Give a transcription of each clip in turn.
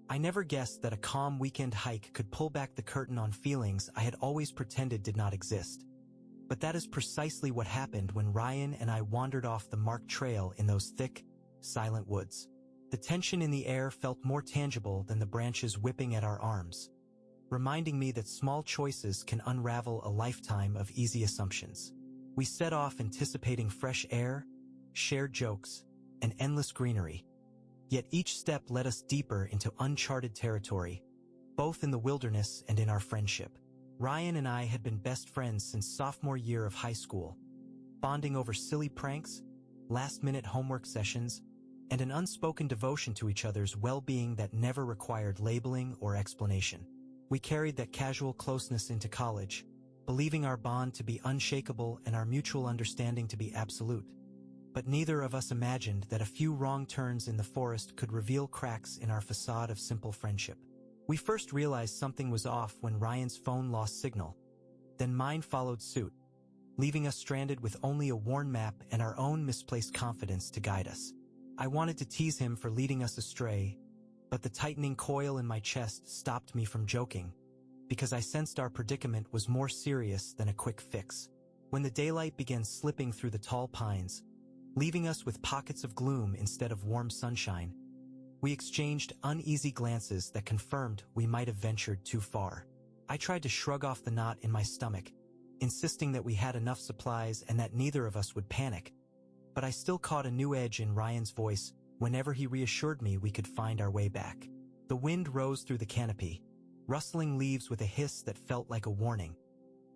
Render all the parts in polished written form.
I never guessed that a calm weekend hike could pull back the curtain on feelings I had always pretended did not exist. But that is precisely what happened when Ryan and I wandered off the marked trail in those thick, silent woods. The tension in the air felt more tangible than the branches whipping at our arms, reminding me that small choices can unravel a lifetime of easy assumptions. We set off anticipating fresh air, shared jokes, and endless greenery. Yet each step led us deeper into uncharted territory, both in the wilderness and in our friendship. Ryan and I had been best friends since sophomore year of high school, bonding over silly pranks, last-minute homework sessions, and an unspoken devotion to each other's well-being that never required labeling or explanation. We carried that casual closeness into college, believing our bond to be unshakable and our mutual understanding to be absolute. But neither of us imagined that a few wrong turns in the forest could reveal cracks in our facade of simple friendship. We first realized something was off when Ryan's phone lost signal. Then mine followed suit, leaving us stranded with only a worn map and our own misplaced confidence to guide us. I wanted to tease him for leading us astray, but the tightening coil in my chest stopped me from joking, because I sensed our predicament was more serious than a quick fix. When the daylight began slipping through the tall pines, leaving us with pockets of gloom instead of warm sunshine, we exchanged uneasy glances that confirmed we might have ventured too far. I tried to shrug off the knot in my stomach, insisting that we had enough supplies and that neither of us would panic. But I still caught a new edge in Ryan's voice whenever he reassured me we could find our way back. The wind rose through the canopy, rustling leaves with a hiss that felt like a warning,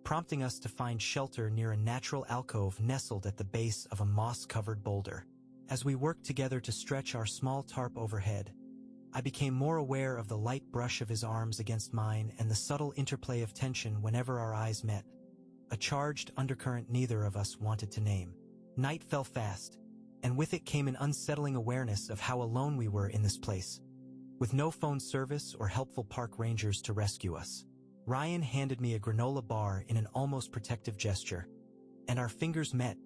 prompting us to find shelter near a natural alcove nestled at the base of a moss-covered boulder. As we worked together to stretch our small tarp overhead, I became more aware of the light brush of his arms against mine and the subtle interplay of tension whenever our eyes met, a charged undercurrent neither of us wanted to name. Night fell fast, and with it came an unsettling awareness of how alone we were in this place, with no phone service or helpful park rangers to rescue us. Ryan handed me a granola bar in an almost protective gesture, and our fingers met,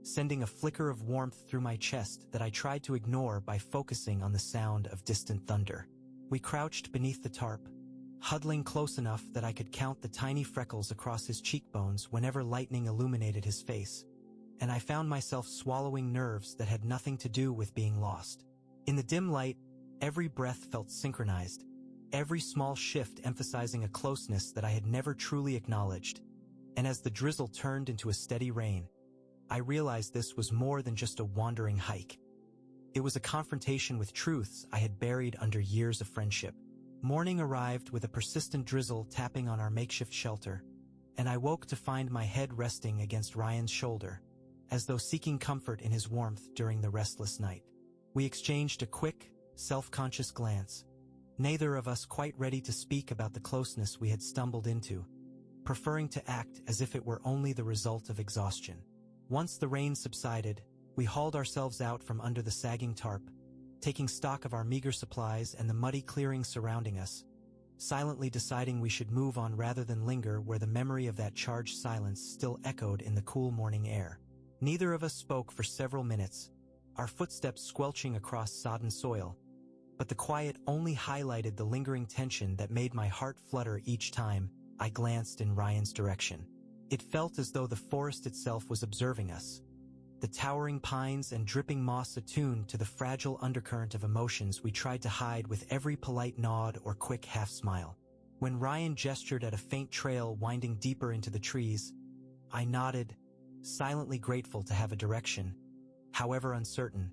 sending a flicker of warmth through my chest that I tried to ignore by focusing on the sound of distant thunder. We crouched beneath the tarp, huddling close enough that I could count the tiny freckles across his cheekbones whenever lightning illuminated his face, and I found myself swallowing nerves that had nothing to do with being lost. In the dim light, every breath felt synchronized, every small shift emphasizing a closeness that I had never truly acknowledged, and as the drizzle turned into a steady rain, I realized this was more than just a wandering hike. It was a confrontation with truths I had buried under years of friendship. Morning arrived with a persistent drizzle tapping on our makeshift shelter, and I woke to find my head resting against Ryan's shoulder, as though seeking comfort in his warmth during the restless night. We exchanged a quick, self-conscious glance, neither of us quite ready to speak about the closeness we had stumbled into, preferring to act as if it were only the result of exhaustion. Once the rain subsided, we hauled ourselves out from under the sagging tarp, taking stock of our meager supplies and the muddy clearing surrounding us, silently deciding we should move on rather than linger where the memory of that charged silence still echoed in the cool morning air. Neither of us spoke for several minutes, our footsteps squelching across sodden soil, but the quiet only highlighted the lingering tension that made my heart flutter each time I glanced in Ryan's direction. It felt as though the forest itself was observing us, the towering pines and dripping moss attuned to the fragile undercurrent of emotions we tried to hide with every polite nod or quick half-smile. When Ryan gestured at a faint trail winding deeper into the trees, I nodded, silently grateful to have a direction, however uncertain,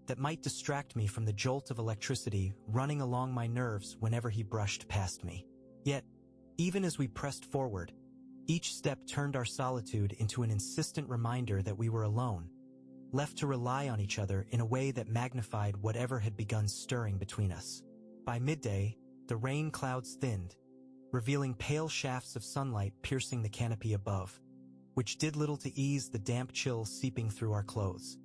that might distract me from the jolt of electricity running along my nerves whenever he brushed past me. Yet, even as we pressed forward, each step turned our solitude into an insistent reminder that we were alone, left to rely on each other in a way that magnified whatever had begun stirring between us. By midday, the rain clouds thinned, revealing pale shafts of sunlight piercing the canopy above, which did little to ease the damp chill seeping through our clothes.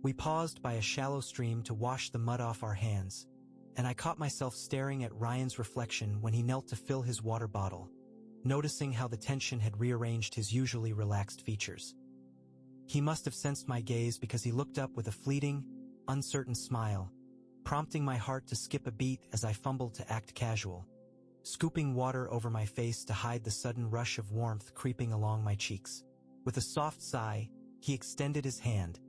We paused by a shallow stream to wash the mud off our hands, and I caught myself staring at Ryan's reflection when he knelt to fill his water bottle, noticing how the tension had rearranged his usually relaxed features. He must have sensed my gaze because he looked up with a fleeting, uncertain smile, prompting my heart to skip a beat as I fumbled to act casual, scooping water over my face to hide the sudden rush of warmth creeping along my cheeks. With a soft sigh, he extended his hand,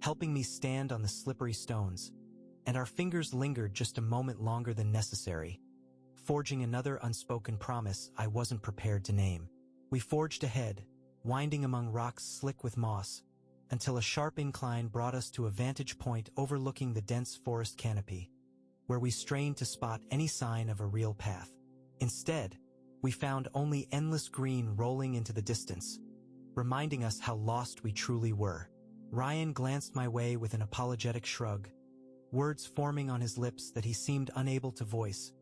helping me stand on the slippery stones, and our fingers lingered just a moment longer than necessary, forging another unspoken promise I wasn't prepared to name. We forged ahead, winding among rocks slick with moss, until a sharp incline brought us to a vantage point overlooking the dense forest canopy, where we strained to spot any sign of a real path. Instead, we found only endless green rolling into the distance, reminding us how lost we truly were. Ryan glanced my way with an apologetic shrug, words forming on his lips that he seemed unable to voice,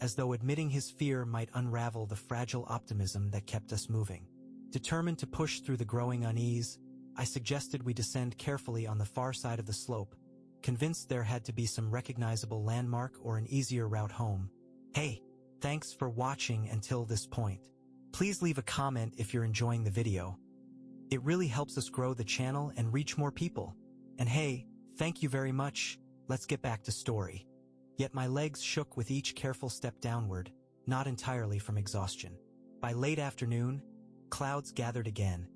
as though admitting his fear might unravel the fragile optimism that kept us moving. Determined to push through the growing unease, I suggested we descend carefully on the far side of the slope, convinced there had to be some recognizable landmark or an easier route home. Hey, thanks for watching until this point. Please leave a comment if you're enjoying the video. It really helps us grow the channel and reach more people. And hey, thank you very much. Let's get back to story. Yet my legs shook with each careful step downward, not entirely from exhaustion. By late afternoon, clouds gathered again,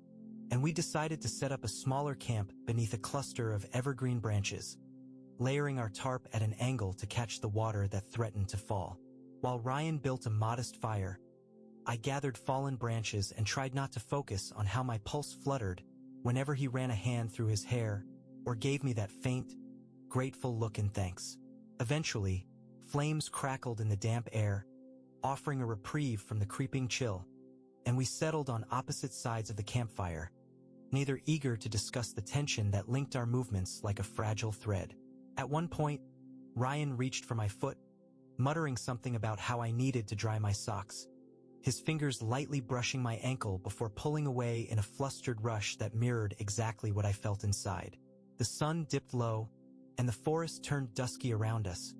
and we decided to set up a smaller camp beneath a cluster of evergreen branches, layering our tarp at an angle to catch the water that threatened to fall. While Ryan built a modest fire, I gathered fallen branches and tried not to focus on how my pulse fluttered whenever he ran a hand through his hair or gave me that faint, grateful look in thanks. Eventually, flames crackled in the damp air, offering a reprieve from the creeping chill, and we settled on opposite sides of the campfire, neither eager to discuss the tension that linked our movements like a fragile thread. At one point, Ryan reached for my foot, muttering something about how I needed to dry my socks, his fingers lightly brushing my ankle before pulling away in a flustered rush that mirrored exactly what I felt inside. The sun dipped low, and the forest turned dusky around us,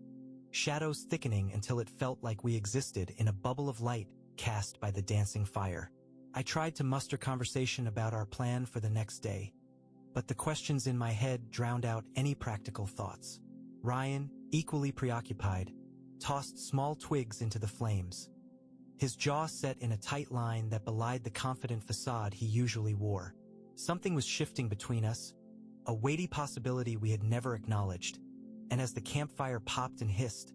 shadows thickening until it felt like we existed in a bubble of light cast by the dancing fire. I tried to muster conversation about our plan for the next day, but the questions in my head drowned out any practical thoughts. Ryan, equally preoccupied, tossed small twigs into the flames, his jaw set in a tight line that belied the confident facade he usually wore. Something was shifting between us, a weighty possibility we had never acknowledged, and as the campfire popped and hissed,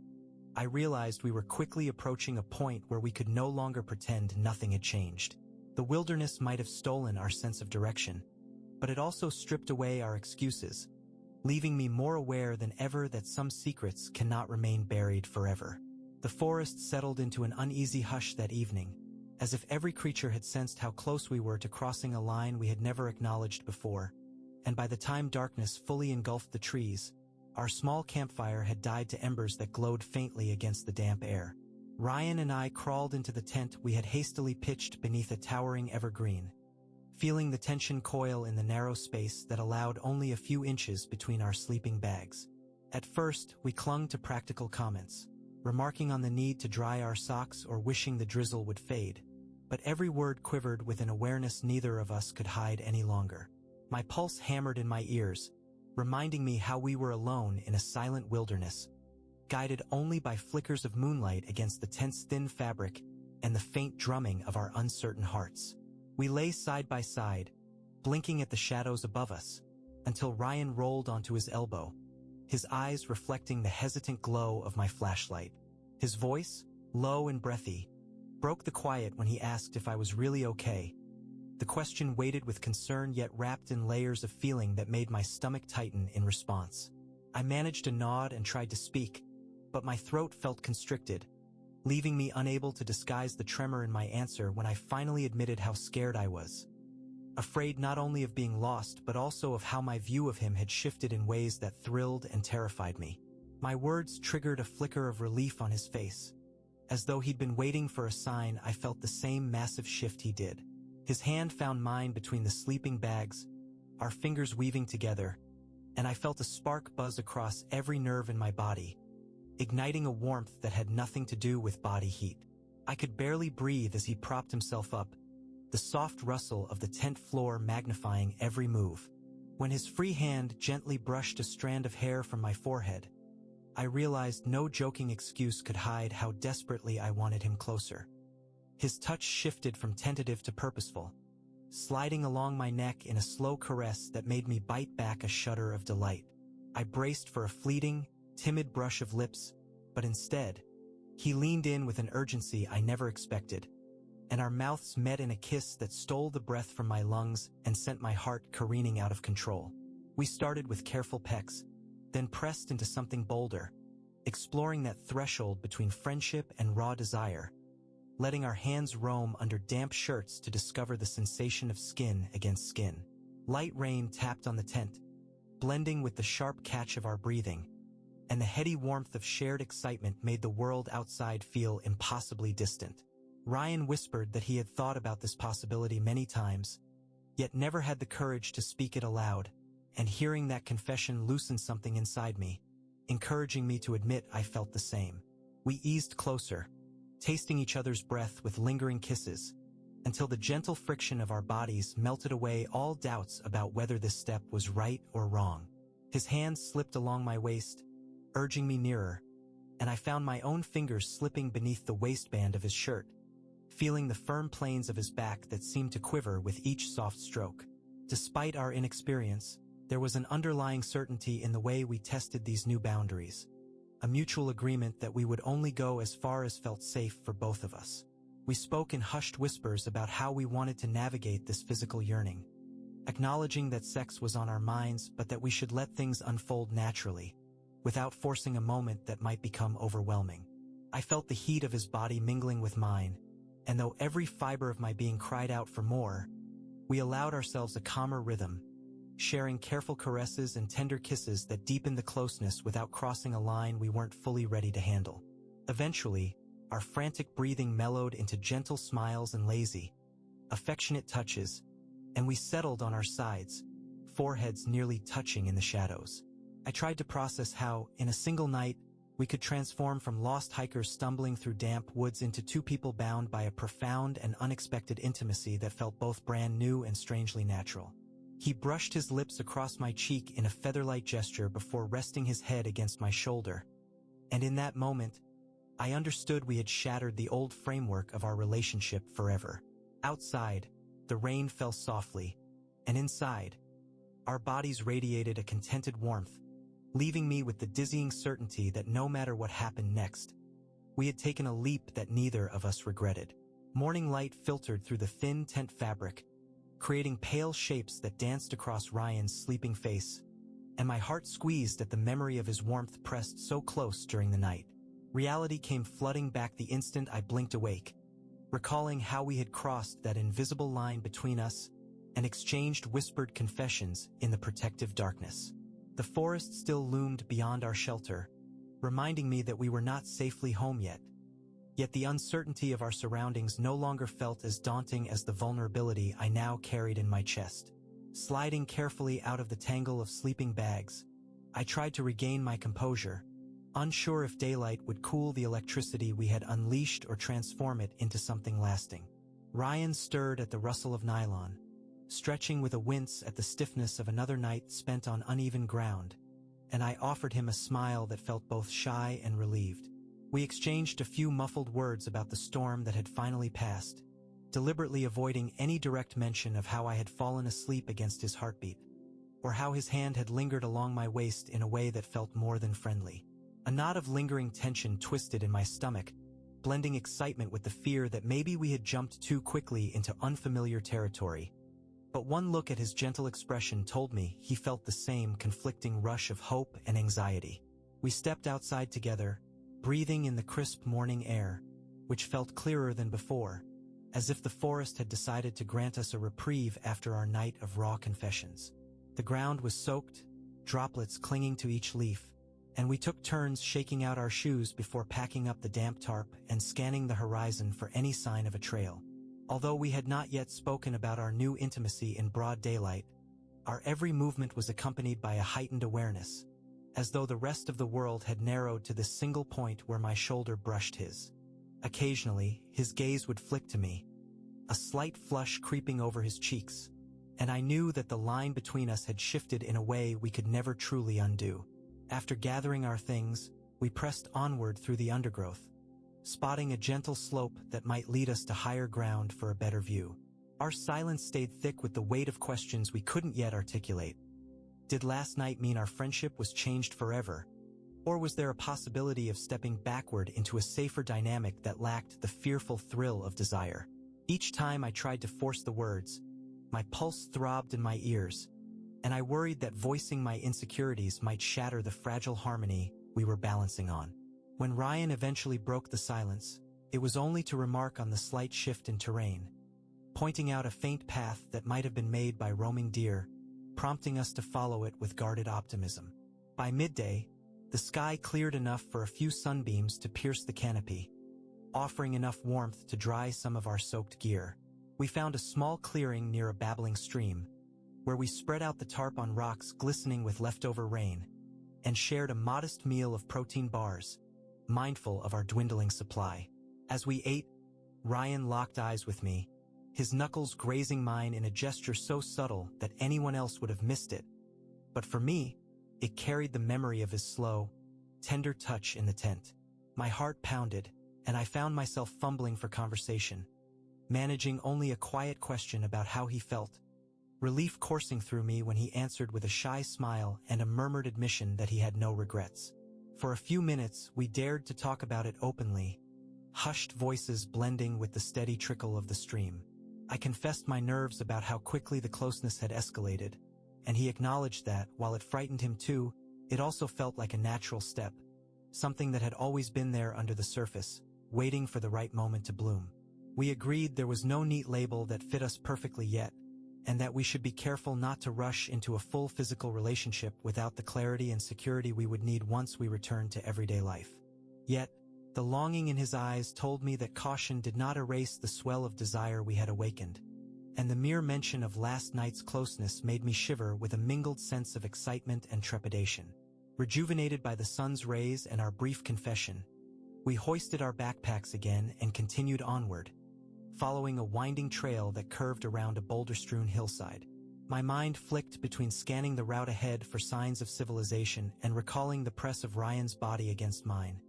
I realized we were quickly approaching a point where we could no longer pretend nothing had changed. The wilderness might have stolen our sense of direction, but it also stripped away our excuses, leaving me more aware than ever that some secrets cannot remain buried forever. The forest settled into an uneasy hush that evening, as if every creature had sensed how close we were to crossing a line we had never acknowledged before, and by the time darkness fully engulfed the trees, our small campfire had died to embers that glowed faintly against the damp air. Ryan and I crawled into the tent we had hastily pitched beneath a towering evergreen, feeling the tension coil in the narrow space that allowed only a few inches between our sleeping bags. At first, we clung to practical comments, remarking on the need to dry our socks or wishing the drizzle would fade, but every word quivered with an awareness neither of us could hide any longer. My pulse hammered in my ears, reminding me how we were alone in a silent wilderness, guided only by flickers of moonlight against the tent's thin fabric and the faint drumming of our uncertain hearts. We lay side by side, blinking at the shadows above us, until Ryan rolled onto his elbow, his eyes reflecting the hesitant glow of my flashlight. His voice, low and breathy, broke the quiet when he asked if I was really okay. The question weighted with concern yet wrapped in layers of feeling that made my stomach tighten in response. I managed to nod and tried to speak, but my throat felt constricted, leaving me unable to disguise the tremor in my answer when I finally admitted how scared I was. Afraid not only of being lost but also of how my view of him had shifted in ways that thrilled and terrified me. My words triggered a flicker of relief on his face. As though he'd been waiting for a sign, I felt the same massive shift he did. His hand found mine between the sleeping bags, our fingers weaving together, and I felt a spark buzz across every nerve in my body, igniting a warmth that had nothing to do with body heat. I could barely breathe as he propped himself up, the soft rustle of the tent floor magnifying every move. When his free hand gently brushed a strand of hair from my forehead, I realized no joking excuse could hide how desperately I wanted him closer. His touch shifted from tentative to purposeful, sliding along my neck in a slow caress that made me bite back a shudder of delight. I braced for a fleeting, timid brush of lips, but instead, he leaned in with an urgency I never expected, and our mouths met in a kiss that stole the breath from my lungs and sent my heart careening out of control. We started with careful pecks, then pressed into something bolder, exploring that threshold between friendship and raw desire, letting our hands roam under damp shirts to discover the sensation of skin against skin. Light rain tapped on the tent, blending with the sharp catch of our breathing, and the heady warmth of shared excitement made the world outside feel impossibly distant. Ryan whispered that he had thought about this possibility many times, yet never had the courage to speak it aloud, and hearing that confession loosened something inside me, encouraging me to admit I felt the same. We eased closer, tasting each other's breath with lingering kisses, until the gentle friction of our bodies melted away all doubts about whether this step was right or wrong. His hands slipped along my waist, urging me nearer, and I found my own fingers slipping beneath the waistband of his shirt, feeling the firm planes of his back that seemed to quiver with each soft stroke. Despite our inexperience, there was an underlying certainty in the way we tested these new boundaries, a mutual agreement that we would only go as far as felt safe for both of us. We spoke in hushed whispers about how we wanted to navigate this physical yearning, acknowledging that sex was on our minds but that we should let things unfold naturally, without forcing a moment that might become overwhelming. I felt the heat of his body mingling with mine, and though every fiber of my being cried out for more, we allowed ourselves a calmer rhythm, sharing careful caresses and tender kisses that deepened the closeness without crossing a line we weren't fully ready to handle. Eventually, our frantic breathing mellowed into gentle smiles and lazy, affectionate touches, and we settled on our sides, foreheads nearly touching in the shadows. I tried to process how, in a single night, we could transform from lost hikers stumbling through damp woods into two people bound by a profound and unexpected intimacy that felt both brand new and strangely natural. He brushed his lips across my cheek in a featherlight gesture before resting his head against my shoulder, and in that moment, I understood we had shattered the old framework of our relationship forever. Outside, the rain fell softly, and inside, our bodies radiated a contented warmth, leaving me with the dizzying certainty that no matter what happened next, we had taken a leap that neither of us regretted. Morning light filtered through the thin tent fabric, creating pale shapes that danced across Ryan's sleeping face, and my heart squeezed at the memory of his warmth pressed so close during the night. Reality came flooding back the instant I blinked awake, recalling how we had crossed that invisible line between us and exchanged whispered confessions in the protective darkness. The forest still loomed beyond our shelter, reminding me that we were not safely home yet. Yet the uncertainty of our surroundings no longer felt as daunting as the vulnerability I now carried in my chest. Sliding carefully out of the tangle of sleeping bags, I tried to regain my composure, unsure if daylight would cool the electricity we had unleashed or transform it into something lasting. Ryan stirred at the rustle of nylon, stretching with a wince at the stiffness of another night spent on uneven ground, and I offered him a smile that felt both shy and relieved. We exchanged a few muffled words about the storm that had finally passed, deliberately avoiding any direct mention of how I had fallen asleep against his heartbeat, or how his hand had lingered along my waist in a way that felt more than friendly. A knot of lingering tension twisted in my stomach, blending excitement with the fear that maybe we had jumped too quickly into unfamiliar territory. But one look at his gentle expression told me he felt the same conflicting rush of hope and anxiety. We stepped outside together, breathing in the crisp morning air, which felt clearer than before, as if the forest had decided to grant us a reprieve after our night of raw confessions. The ground was soaked, droplets clinging to each leaf, and we took turns shaking out our shoes before packing up the damp tarp and scanning the horizon for any sign of a trail. Although we had not yet spoken about our new intimacy in broad daylight, our every movement was accompanied by a heightened awareness, as though the rest of the world had narrowed to this single point where my shoulder brushed his. Occasionally, his gaze would flick to me, a slight flush creeping over his cheeks, and I knew that the line between us had shifted in a way we could never truly undo. After gathering our things, we pressed onward through the undergrowth, spotting a gentle slope that might lead us to higher ground for a better view. Our silence stayed thick with the weight of questions we couldn't yet articulate. Did last night mean our friendship was changed forever? Or was there a possibility of stepping backward into a safer dynamic that lacked the fearful thrill of desire? Each time I tried to force the words, my pulse throbbed in my ears, and I worried that voicing my insecurities might shatter the fragile harmony we were balancing on. When Ryan eventually broke the silence, it was only to remark on the slight shift in terrain, pointing out a faint path that might have been made by roaming deer, prompting us to follow it with guarded optimism. By midday, the sky cleared enough for a few sunbeams to pierce the canopy, offering enough warmth to dry some of our soaked gear. We found a small clearing near a babbling stream, where we spread out the tarp on rocks glistening with leftover rain, and shared a modest meal of protein bars, mindful of our dwindling supply. As we ate, Ryan locked eyes with me, his knuckles grazing mine in a gesture so subtle that anyone else would have missed it. But for me, it carried the memory of his slow, tender touch in the tent. My heart pounded, and I found myself fumbling for conversation, managing only a quiet question about how he felt, relief coursing through me when he answered with a shy smile and a murmured admission that he had no regrets. For a few minutes, we dared to talk about it openly, hushed voices blending with the steady trickle of the stream. I confessed my nerves about how quickly the closeness had escalated, and he acknowledged that, while it frightened him too, it also felt like a natural step, something that had always been there under the surface, waiting for the right moment to bloom. We agreed there was no neat label that fit us perfectly yet, and that we should be careful not to rush into a full physical relationship without the clarity and security we would need once we returned to everyday life. Yet, the longing in his eyes told me that caution did not erase the swell of desire we had awakened, and the mere mention of last night's closeness made me shiver with a mingled sense of excitement and trepidation. Rejuvenated by the sun's rays and our brief confession, we hoisted our backpacks again and continued onward, following a winding trail that curved around a boulder-strewn hillside. My mind flicked between scanning the route ahead for signs of civilization and recalling the press of Ryan's body against mine,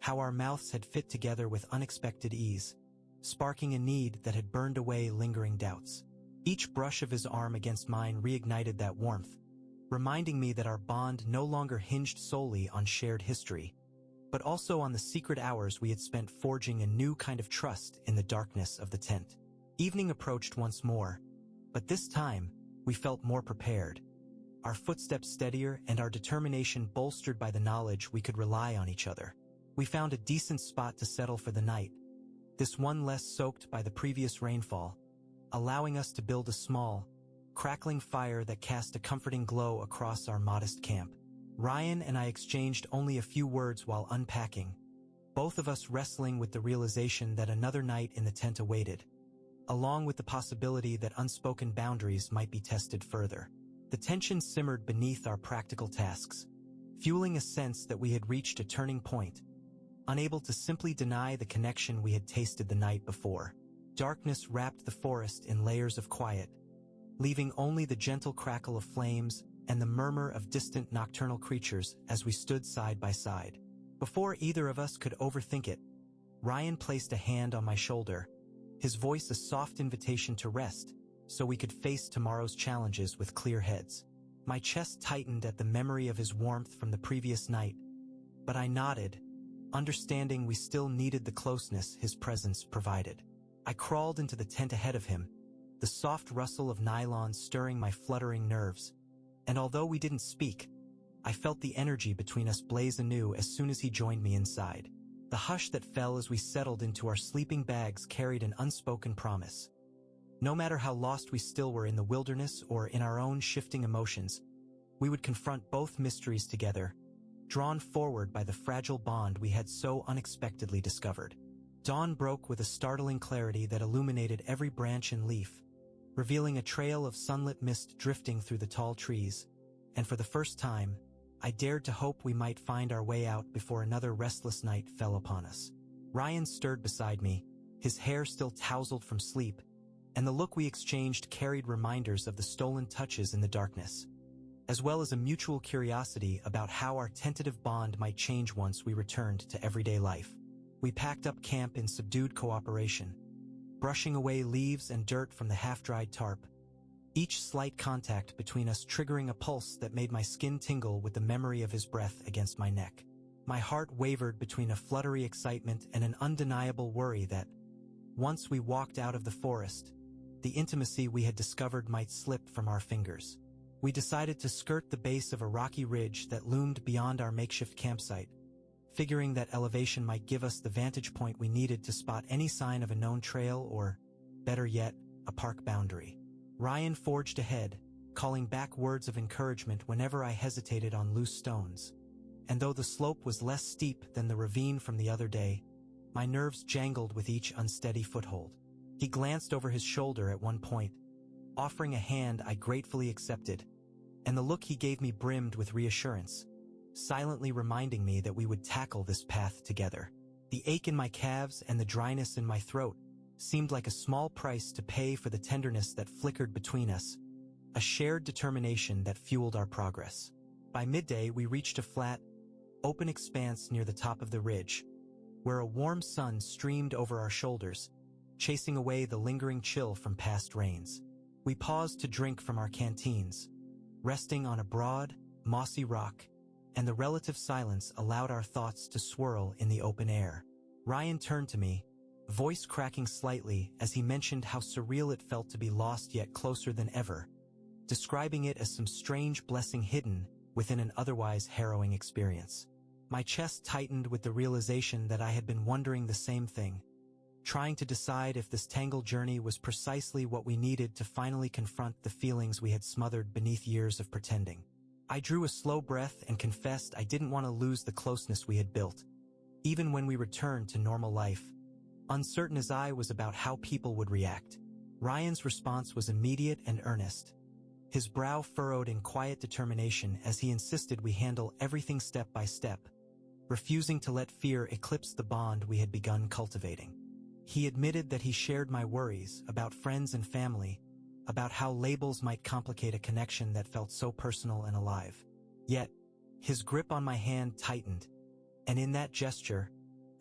how our mouths had fit together with unexpected ease, sparking a need that had burned away lingering doubts. Each brush of his arm against mine reignited that warmth, reminding me that our bond no longer hinged solely on shared history, but also on the secret hours we had spent forging a new kind of trust in the darkness of the tent. Evening approached once more, but this time, we felt more prepared, our footsteps steadier and our determination bolstered by the knowledge we could rely on each other. We found a decent spot to settle for the night, this one less soaked by the previous rainfall, allowing us to build a small, crackling fire that cast a comforting glow across our modest camp. Ryan and I exchanged only a few words while unpacking, both of us wrestling with the realization that another night in the tent awaited, along with the possibility that unspoken boundaries might be tested further. The tension simmered beneath our practical tasks, fueling a sense that we had reached a turning point, unable to simply deny the connection we had tasted the night before. Darkness wrapped the forest in layers of quiet, leaving only the gentle crackle of flames and the murmur of distant nocturnal creatures as we stood side by side. Before either of us could overthink it, Ryan placed a hand on my shoulder, his voice a soft invitation to rest, so we could face tomorrow's challenges with clear heads. My chest tightened at the memory of his warmth from the previous night, but I nodded, understanding we still needed the closeness his presence provided. I crawled into the tent ahead of him, the soft rustle of nylon stirring my fluttering nerves, and although we didn't speak, I felt the energy between us blaze anew as soon as he joined me inside. The hush that fell as we settled into our sleeping bags carried an unspoken promise. No matter how lost we still were in the wilderness or in our own shifting emotions, we would confront both mysteries together, drawn forward by the fragile bond we had so unexpectedly discovered. Dawn broke with a startling clarity that illuminated every branch and leaf, revealing a trail of sunlit mist drifting through the tall trees, and for the first time, I dared to hope we might find our way out before another restless night fell upon us. Ryan stirred beside me, his hair still tousled from sleep, and the look we exchanged carried reminders of the stolen touches in the darkness. as well as a mutual curiosity about how our tentative bond might change once we returned to everyday life. We packed up camp in subdued cooperation, brushing away leaves and dirt from the half-dried tarp, each slight contact between us triggering a pulse that made my skin tingle with the memory of his breath against my neck. My heart wavered between a fluttery excitement and an undeniable worry that, once we walked out of the forest, the intimacy we had discovered might slip from our fingers. We decided to skirt the base of a rocky ridge that loomed beyond our makeshift campsite, figuring that elevation might give us the vantage point we needed to spot any sign of a known trail or, better yet, a park boundary. Ryan forged ahead, calling back words of encouragement whenever I hesitated on loose stones. And though the slope was less steep than the ravine from the other day, my nerves jangled with each unsteady foothold. He glanced over his shoulder at one point, offering a hand I gratefully accepted, and the look he gave me brimmed with reassurance, silently reminding me that we would tackle this path together. The ache in my calves and the dryness in my throat seemed like a small price to pay for the tenderness that flickered between us, a shared determination that fueled our progress. By midday, we reached a flat, open expanse near the top of the ridge, where a warm sun streamed over our shoulders, chasing away the lingering chill from past rains. We paused to drink from our canteens, resting on a broad, mossy rock, and the relative silence allowed our thoughts to swirl in the open air. Ryan turned to me, voice cracking slightly as he mentioned how surreal it felt to be lost yet closer than ever, describing it as some strange blessing hidden within an otherwise harrowing experience. My chest tightened with the realization that I had been wondering the same thing, trying to decide if this tangled journey was precisely what we needed to finally confront the feelings we had smothered beneath years of pretending. I drew a slow breath and confessed I didn't want to lose the closeness we had built, even when we returned to normal life, uncertain as I was about how people would react. Ryan's response was immediate and earnest, his brow furrowed in quiet determination as he insisted we handle everything step by step, refusing to let fear eclipse the bond we had begun cultivating. He admitted that he shared my worries about friends and family, about how labels might complicate a connection that felt so personal and alive. Yet, his grip on my hand tightened, and in that gesture,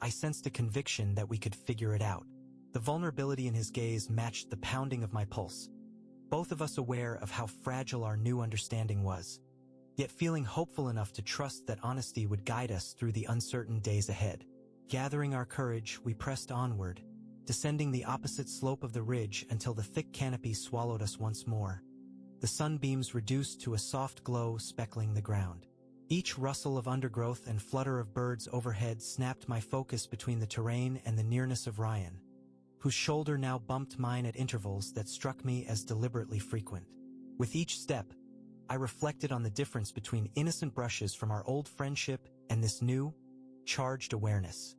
I sensed a conviction that we could figure it out. The vulnerability in his gaze matched the pounding of my pulse, both of us aware of how fragile our new understanding was, yet feeling hopeful enough to trust that honesty would guide us through the uncertain days ahead. Gathering our courage, we pressed onward, descending the opposite slope of the ridge until the thick canopy swallowed us once more, the sunbeams reduced to a soft glow speckling the ground. Each rustle of undergrowth and flutter of birds overhead snapped my focus between the terrain and the nearness of Ryan, whose shoulder now bumped mine at intervals that struck me as deliberately frequent. With each step, I reflected on the difference between innocent brushes from our old friendship and this new, charged awareness.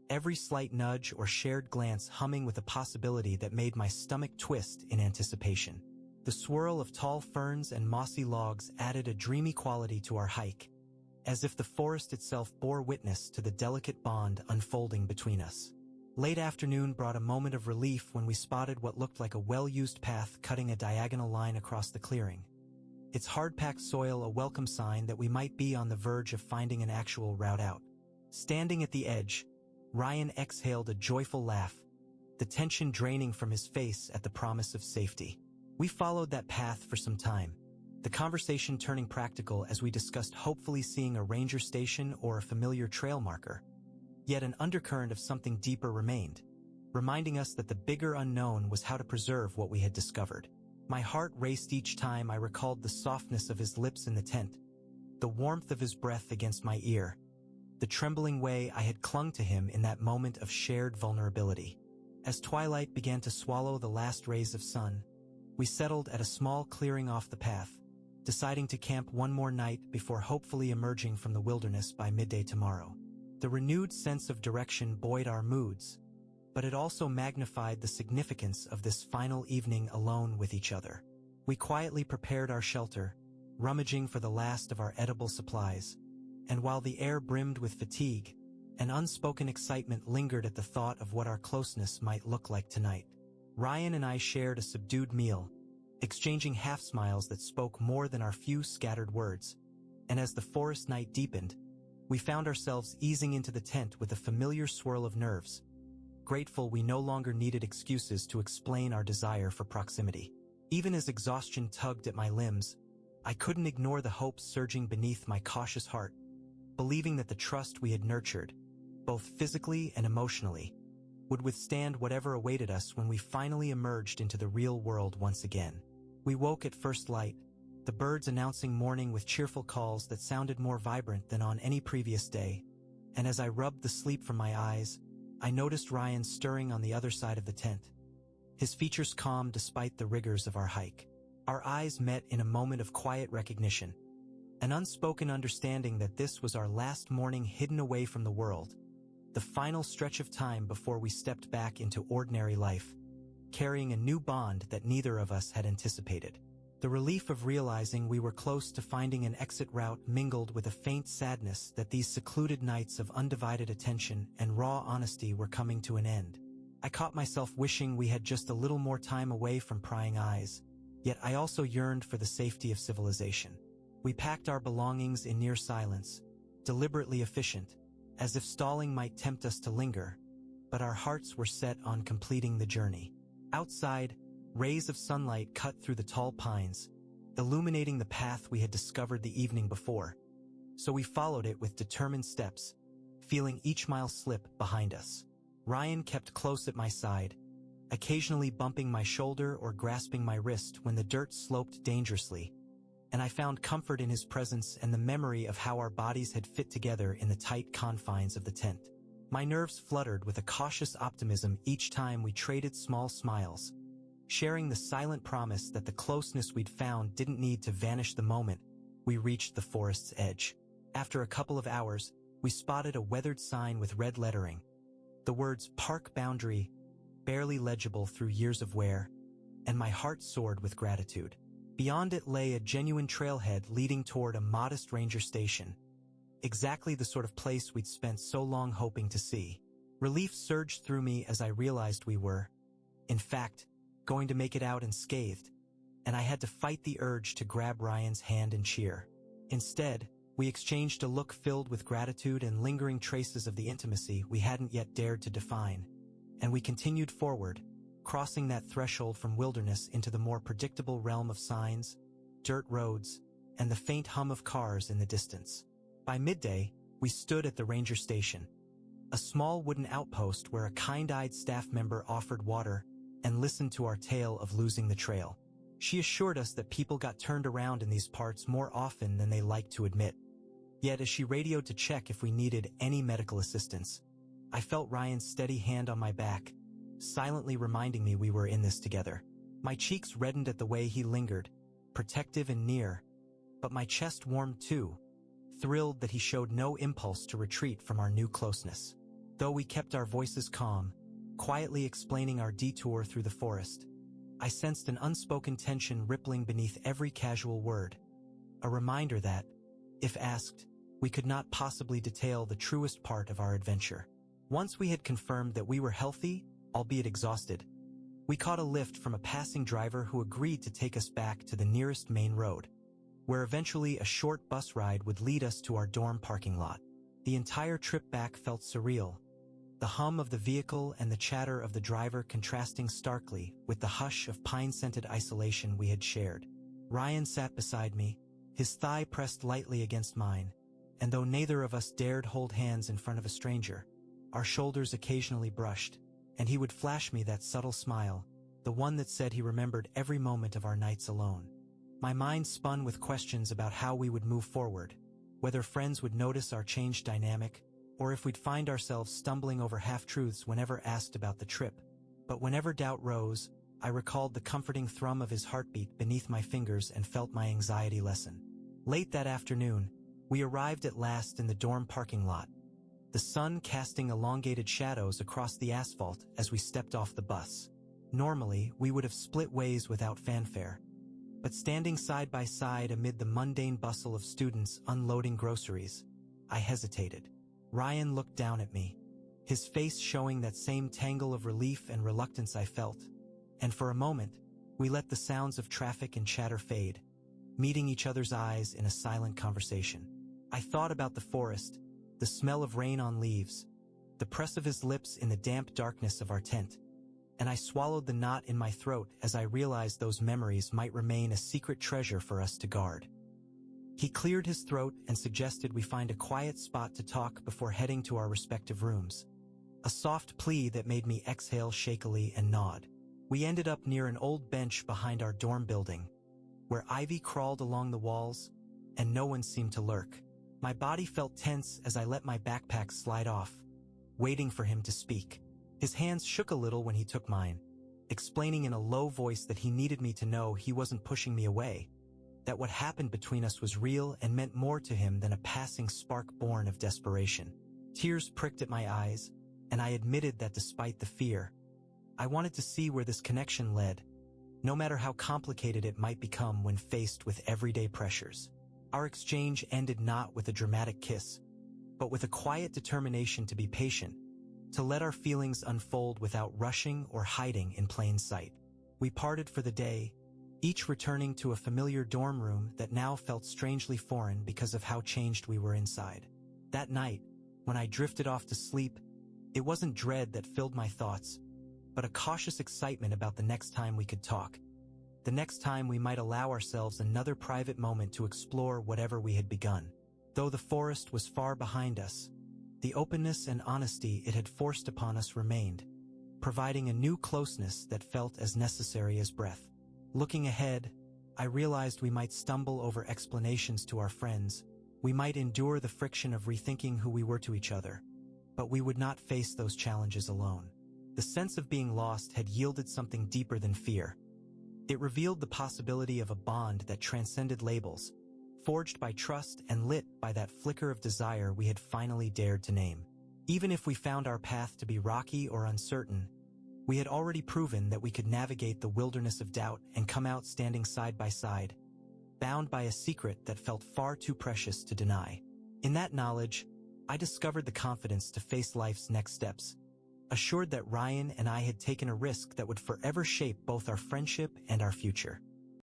Every slight nudge or shared glance humming with a possibility that made my stomach twist in anticipation. The swirl of tall ferns and mossy logs added a dreamy quality to our hike, as if the forest itself bore witness to the delicate bond unfolding between us. Late afternoon brought a moment of relief when we spotted what looked like a well-used path cutting a diagonal line across the clearing, its hard-packed soil a welcome sign that we might be on the verge of finding an actual route out. Standing at the edge, Ryan exhaled a joyful laugh, the tension draining from his face at the promise of safety. We followed that path for some time, the conversation turning practical as we discussed hopefully seeing a ranger station or a familiar trail marker. Yet an undercurrent of something deeper remained, reminding us that the bigger unknown was how to preserve what we had discovered. My heart raced each time I recalled the softness of his lips in the tent, the warmth of his breath against my ear, the trembling way I had clung to him in that moment of shared vulnerability. As twilight began to swallow the last rays of sun, we settled at a small clearing off the path, deciding to camp one more night before hopefully emerging from the wilderness by midday tomorrow. The renewed sense of direction buoyed our moods, but it also magnified the significance of this final evening alone with each other. We quietly prepared our shelter, rummaging for the last of our edible supplies, and while the air brimmed with fatigue, an unspoken excitement lingered at the thought of what our closeness might look like tonight. Ryan and I shared a subdued meal, exchanging half-smiles that spoke more than our few scattered words. And as the forest night deepened, we found ourselves easing into the tent with a familiar swirl of nerves, grateful we no longer needed excuses to explain our desire for proximity. Even as exhaustion tugged at my limbs, I couldn't ignore the hope surging beneath my cautious heart, believing that the trust we had nurtured, both physically and emotionally, would withstand whatever awaited us when we finally emerged into the real world once again. We woke at first light, the birds announcing morning with cheerful calls that sounded more vibrant than on any previous day, and as I rubbed the sleep from my eyes, I noticed Ryan stirring on the other side of the tent, his features calm despite the rigors of our hike. Our eyes met in a moment of quiet recognition, an unspoken understanding that this was our last morning hidden away from the world, the final stretch of time before we stepped back into ordinary life, carrying a new bond that neither of us had anticipated. The relief of realizing we were close to finding an exit route mingled with a faint sadness that these secluded nights of undivided attention and raw honesty were coming to an end. I caught myself wishing we had just a little more time away from prying eyes, yet I also yearned for the safety of civilization. We packed our belongings in near silence, deliberately efficient, as if stalling might tempt us to linger, but our hearts were set on completing the journey. Outside, rays of sunlight cut through the tall pines, illuminating the path we had discovered the evening before, so we followed it with determined steps, feeling each mile slip behind us. Ryan kept close at my side, occasionally bumping my shoulder or grasping my wrist when the dirt sloped dangerously, and I found comfort in his presence and the memory of how our bodies had fit together in the tight confines of the tent. My nerves fluttered with a cautious optimism each time we traded small smiles, sharing the silent promise that the closeness we'd found didn't need to vanish the moment we reached the forest's edge. After a couple of hours, we spotted a weathered sign with red lettering, the words "Park Boundary," barely legible through years of wear, and my heart soared with gratitude. Beyond it lay a genuine trailhead leading toward a modest ranger station, exactly the sort of place we'd spent so long hoping to see. Relief surged through me as I realized we were, in fact, going to make it out unscathed, and I had to fight the urge to grab Ryan's hand and cheer. Instead, we exchanged a look filled with gratitude and lingering traces of the intimacy we hadn't yet dared to define, and we continued forward, crossing that threshold from wilderness into the more predictable realm of signs, dirt roads, and the faint hum of cars in the distance. By midday, we stood at the ranger station, a small wooden outpost where a kind-eyed staff member offered water and listened to our tale of losing the trail. She assured us that people got turned around in these parts more often than they liked to admit. Yet as she radioed to check if we needed any medical assistance, I felt Ryan's steady hand on my back, silently reminding me we were in this together. My cheeks reddened at the way he lingered, protective and near, but my chest warmed too, thrilled that he showed no impulse to retreat from our new closeness. Though we kept our voices calm, quietly explaining our detour through the forest, I sensed an unspoken tension rippling beneath every casual word, a reminder that, if asked, we could not possibly detail the truest part of our adventure. Once we had confirmed that we were healthy, albeit exhausted, we caught a lift from a passing driver who agreed to take us back to the nearest main road, where eventually a short bus ride would lead us to our dorm parking lot. The entire trip back felt surreal, the hum of the vehicle and the chatter of the driver contrasting starkly with the hush of pine-scented isolation we had shared. Ryan sat beside me, his thigh pressed lightly against mine, and though neither of us dared hold hands in front of a stranger, our shoulders occasionally brushed, and he would flash me that subtle smile, the one that said he remembered every moment of our nights alone. My mind spun with questions about how we would move forward, whether friends would notice our changed dynamic, or if we'd find ourselves stumbling over half-truths whenever asked about the trip. But whenever doubt rose, I recalled the comforting thrum of his heartbeat beneath my fingers and felt my anxiety lessen. Late that afternoon, we arrived at last in the dorm parking lot, the sun casting elongated shadows across the asphalt as we stepped off the bus. Normally, we would have split ways without fanfare, but standing side by side amid the mundane bustle of students unloading groceries, I hesitated. Ryan looked down at me, his face showing that same tangle of relief and reluctance I felt, and for a moment, We let the sounds of traffic and chatter fade, meeting each other's eyes in a silent conversation. I thought about the forest, the smell of rain on leaves, the press of his lips in the damp darkness of our tent, and I swallowed the knot in my throat as I realized those memories might remain a secret treasure for us to guard. He cleared his throat and suggested we find a quiet spot to talk before heading to our respective rooms. A soft plea that made me exhale shakily and nod. We ended up near an old bench behind our dorm building, where ivy crawled along the walls, and no one seemed to lurk. My body felt tense as I let my backpack slide off, waiting for him to speak. His hands shook a little when he took mine, explaining in a low voice that he needed me to know he wasn't pushing me away, that what happened between us was real and meant more to him than a passing spark born of desperation. Tears pricked at my eyes, and I admitted that despite the fear, I wanted to see where this connection led, no matter how complicated it might become when faced with everyday pressures. Our exchange ended not with a dramatic kiss, but with a quiet determination to be patient, to let our feelings unfold without rushing or hiding in plain sight. We parted for the day, each returning to a familiar dorm room that now felt strangely foreign because of how changed we were inside. That night, when I drifted off to sleep, it wasn't dread that filled my thoughts, but a cautious excitement about the next time we could talk, the next time we might allow ourselves another private moment to explore whatever we had begun. Though the forest was far behind us, the openness and honesty it had forced upon us remained, providing a new closeness that felt as necessary as breath. Looking ahead, I realized we might stumble over explanations to our friends, we might endure the friction of rethinking who we were to each other, but we would not face those challenges alone. The sense of being lost had yielded something deeper than fear. It revealed the possibility of a bond that transcended labels, forged by trust and lit by that flicker of desire we had finally dared to name. Even if we found our path to be rocky or uncertain, we had already proven that we could navigate the wilderness of doubt and come out standing side by side, bound by a secret that felt far too precious to deny. In that knowledge, I discovered the confidence to face life's next steps, assured that Ryan and I had taken a risk that would forever shape both our friendship and our future.